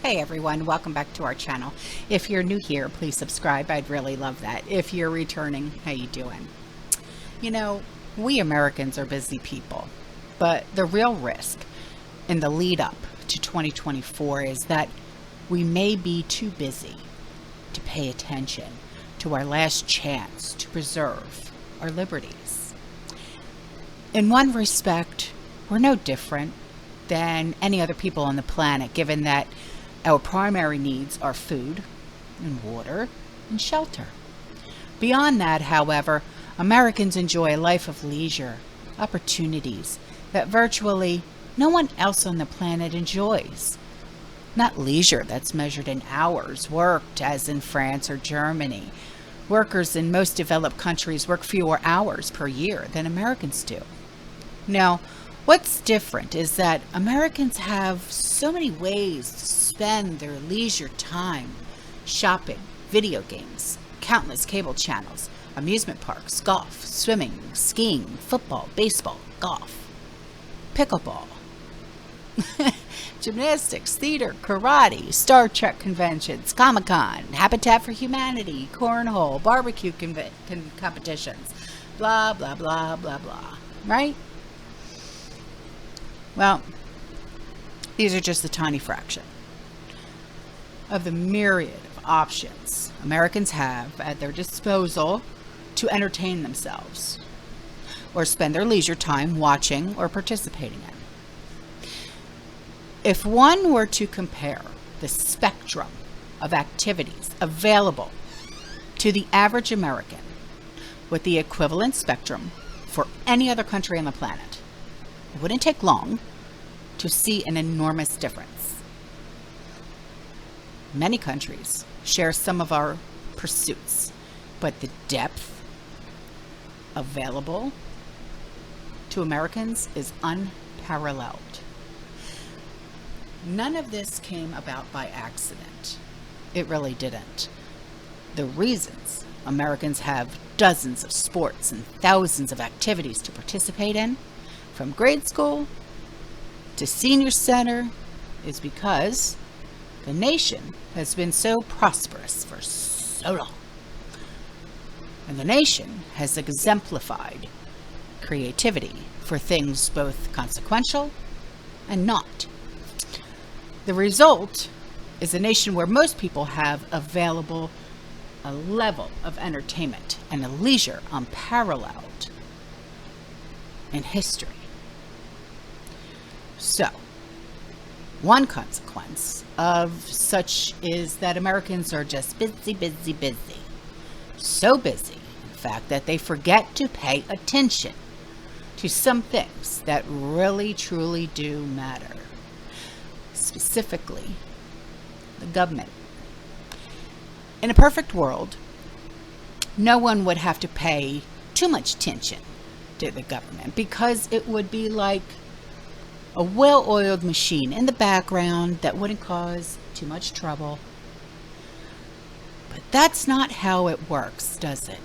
Hey everyone, welcome back to our channel. If you're new here, please subscribe. I'd really love that. If you're returning, how you doing? You know, we Americans are busy people, but the real risk in the lead up to 2024 is that we may be too busy to pay attention to our last chance to preserve our liberties. In one respect, we're no different than any other people on the planet, given that our primary needs are food and water and shelter. Beyond that, however, Americans enjoy a life of leisure, opportunities that virtually no one else on the planet enjoys. Not leisure that's measured in hours worked, as in France or Germany. Workers in most developed countries work fewer hours per year than Americans do. Now, what's different is that Americans have so many ways to spend their leisure time: shopping, video games, countless cable channels, amusement parks, golf, swimming, skiing, football, baseball, golf, pickleball, gymnastics, theater, karate, Star Trek conventions, Comic-Con, Habitat for Humanity, cornhole, barbecue competitions, blah, blah, blah, blah, blah, right? Well, these are just a tiny fraction of the myriad of options Americans have at their disposal to entertain themselves or spend their leisure time watching or participating in. If one were to compare the spectrum of activities available to the average American with the equivalent spectrum for any other country on the planet, it wouldn't take long to see an enormous difference. Many countries share some of our pursuits, but the depth available to Americans is unparalleled. None of this came about by accident. It really didn't. The reasons Americans have dozens of sports and thousands of activities to participate in, from grade school to senior center, is because the nation has been so prosperous for so long. And the nation has exemplified creativity for things both consequential and not. The result is a nation where most people have available a level of entertainment and a leisure unparalleled in history. So, one consequence of such is that Americans are just busy, busy, busy. So busy, in fact, that they forget to pay attention to some things that really, truly do matter. Specifically, the government. In a perfect world, no one would have to pay too much attention to the government because it would be like a well-oiled machine in the background that wouldn't cause too much trouble. But that's not how it works, does it?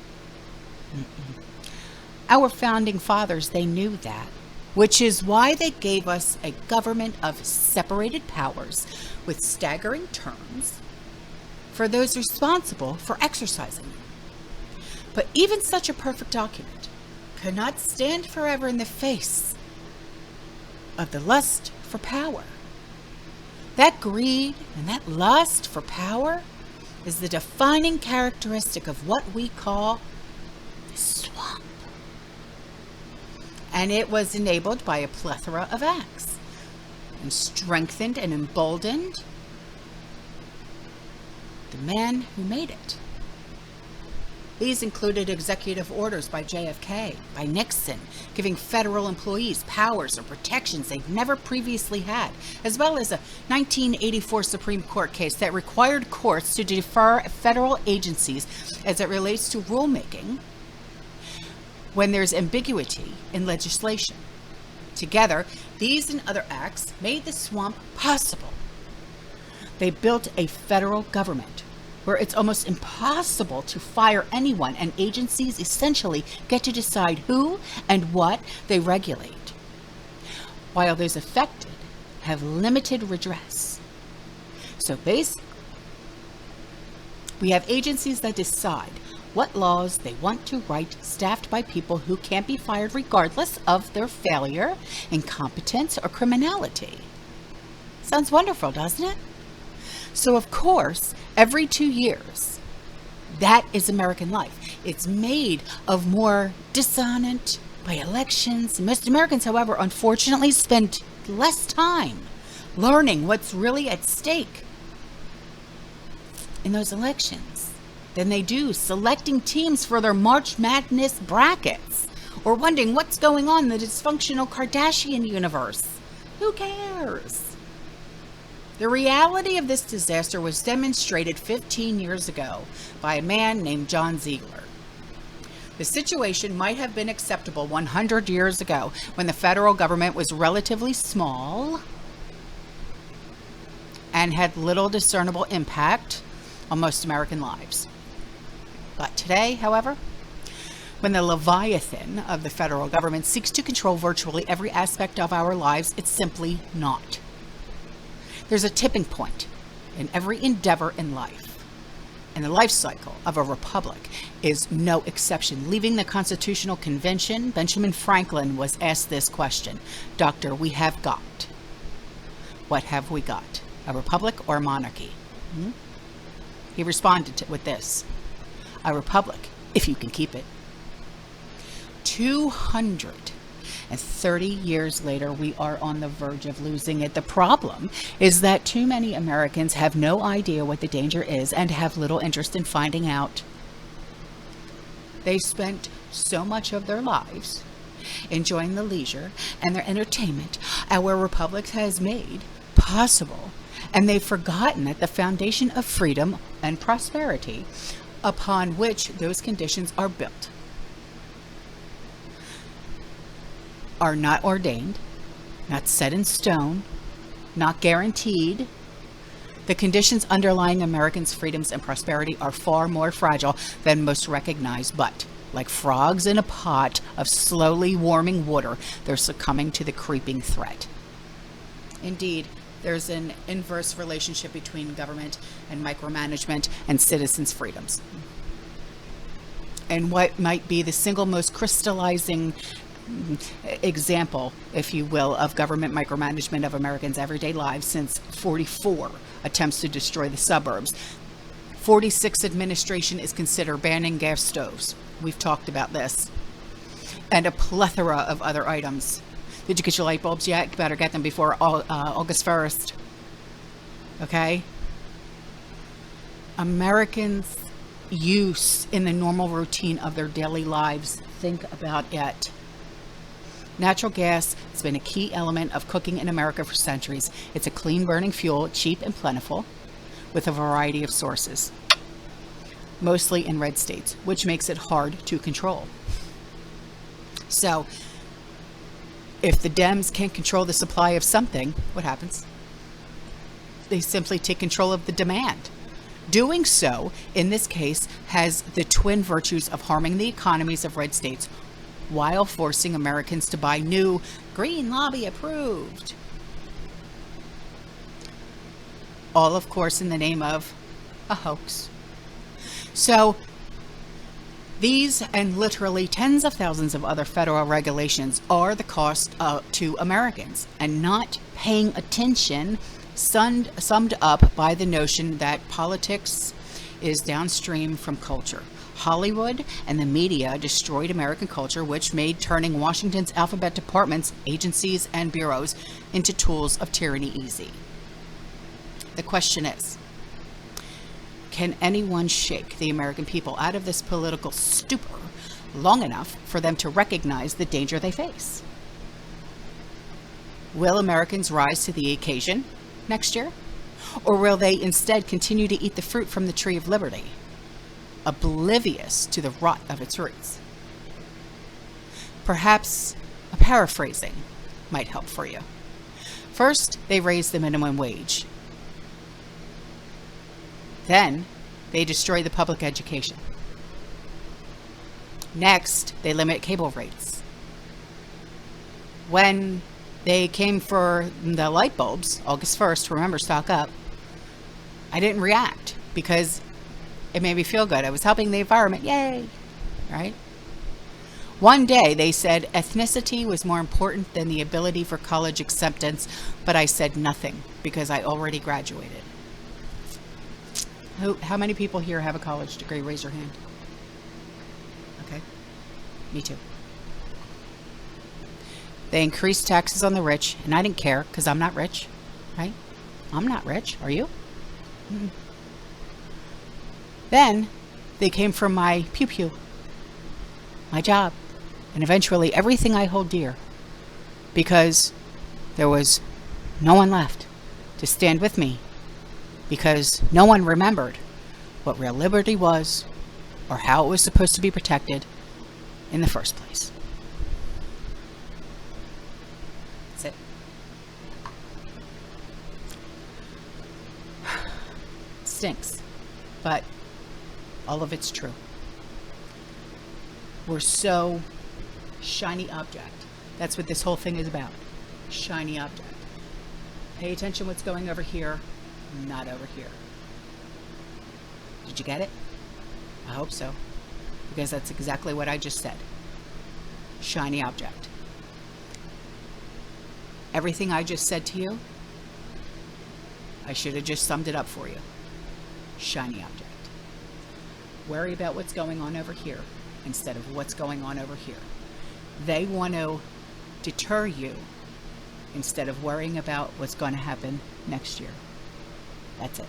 Our founding fathers, they knew that, which is why they gave us a government of separated powers with staggering terms for those responsible for exercising them. But even such a perfect document cannot stand forever in the face of the lust for power. That greed and that lust for power is the defining characteristic of what we call the swamp. And it was enabled by a plethora of acts and strengthened and emboldened the man who made it. These included executive orders by JFK, by Nixon, giving federal employees powers or protections they've never previously had, as well as a 1984 Supreme Court case that required courts to defer federal agencies as it relates to rulemaking when there's ambiguity in legislation. Together, these and other acts made the swamp possible. They built a federal government where it's almost impossible to fire anyone, and agencies essentially get to decide who and what they regulate, while those affected have limited redress. So basically, we have agencies that decide what laws they want to write, staffed by people who can't be fired regardless of their failure, incompetence, or criminality. Sounds wonderful, doesn't it? So of course, every 2 years, that is American life. It's made of more dissonant by elections. Most Americans, however, unfortunately spend less time learning what's really at stake in those elections than they do selecting teams for their March Madness brackets or wondering what's going on in the dysfunctional Kardashian universe. Who cares? The reality of this disaster was demonstrated 15 years ago by a man named John Ziegler. The situation might have been acceptable 100 years ago when the federal government was relatively small and had little discernible impact on most American lives. But today, however, when the Leviathan of the federal government seeks to control virtually every aspect of our lives, it's simply not. There's a tipping point in every endeavor in life, and the life cycle of a republic is no exception. Leaving the Constitutional Convention, Benjamin Franklin was asked this question: "Doctor, we have got. What have we got? A republic or a monarchy?" He responded with this: "A republic, if you can keep it." 230 years later, we are on the verge of losing it. The problem is that too many Americans have no idea what the danger is and have little interest in finding out. They spent so much of their lives enjoying the leisure and their entertainment our republic has made possible, and they've forgotten that the foundation of freedom and prosperity upon which those conditions are built are not ordained, not set in stone, not guaranteed. The conditions underlying Americans' freedoms and prosperity are far more fragile than most recognize, but like frogs in a pot of slowly warming water, they're succumbing to the creeping threat. Indeed, there's an inverse relationship between government and micromanagement and citizens' freedoms. And what might be the single most crystallizing example, if you will, of government micromanagement of Americans' everyday lives since 44 attempts to destroy the suburbs. 46 administration is considered banning gas stoves. We've talked about this. And a plethora of other items. Did you get your light bulbs yet? You better get them before August 1st. Okay? Americans' use in the normal routine of their daily lives. Think about it. Natural gas has been a key element of cooking in America for centuries. It's a clean burning fuel, cheap and plentiful, with a variety of sources, mostly in red states, which makes it hard to control. So, if the Dems can't control the supply of something, what happens? They simply take control of the demand. Doing so, in this case, has the twin virtues of harming the economies of red states while forcing Americans to buy new, green lobby approved. All, of course, in the name of a hoax. So, these and literally tens of thousands of other federal regulations are the cost to Americans, and not paying attention, summed up by the notion that politics is downstream from culture. Hollywood and the media destroyed American culture, which made turning Washington's alphabet departments, agencies, and bureaus into tools of tyranny easy. The question is, can anyone shake the American people out of this political stupor long enough for them to recognize the danger they face? Will Americans rise to the occasion next year? Or will they instead continue to eat the fruit from the tree of liberty, oblivious to the rot of its roots? Perhaps a paraphrasing might help for you. First, they raise the minimum wage. Then, they destroy the public education. Next, they limit cable rates. When they came for the light bulbs, August 1st, remember, stock up, I didn't react because it made me feel good. I was helping the environment. Yay. Right? One day they said ethnicity was more important than the ability for college acceptance, but I said nothing because I already graduated. How many people here have a college degree? Raise your hand. Okay. Me too. They increased taxes on the rich, and I didn't care because I'm not rich, right? I'm not rich. Are you? Mm-mm. Then they came for my pew-pew, my job, and eventually everything I hold dear, because there was no one left to stand with me, because no one remembered what real liberty was or how it was supposed to be protected in the first place. That's it. Stinks, but all of it's true. We're so shiny object. That's what this whole thing is about. Shiny object. Pay attention what's going over here, not over here. Did you get it? I hope so, because that's exactly what I just said. Shiny object. Everything I just said to you, I should have just summed it up for you. Shiny object. Worry about what's going on over here instead of what's going on over here. They want to deter you instead of worrying about what's going to happen next year. That's it.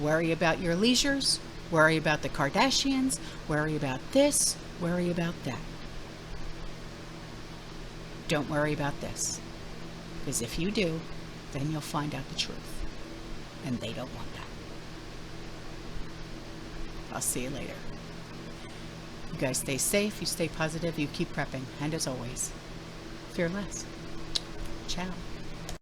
Worry about your leisures, worry about the Kardashians, worry about this, worry about that. Don't worry about this, because if you do, then you'll find out the truth, and they don't want that. I'll see you later. You guys stay safe, you stay positive, you keep prepping, and as always, fear less. Ciao.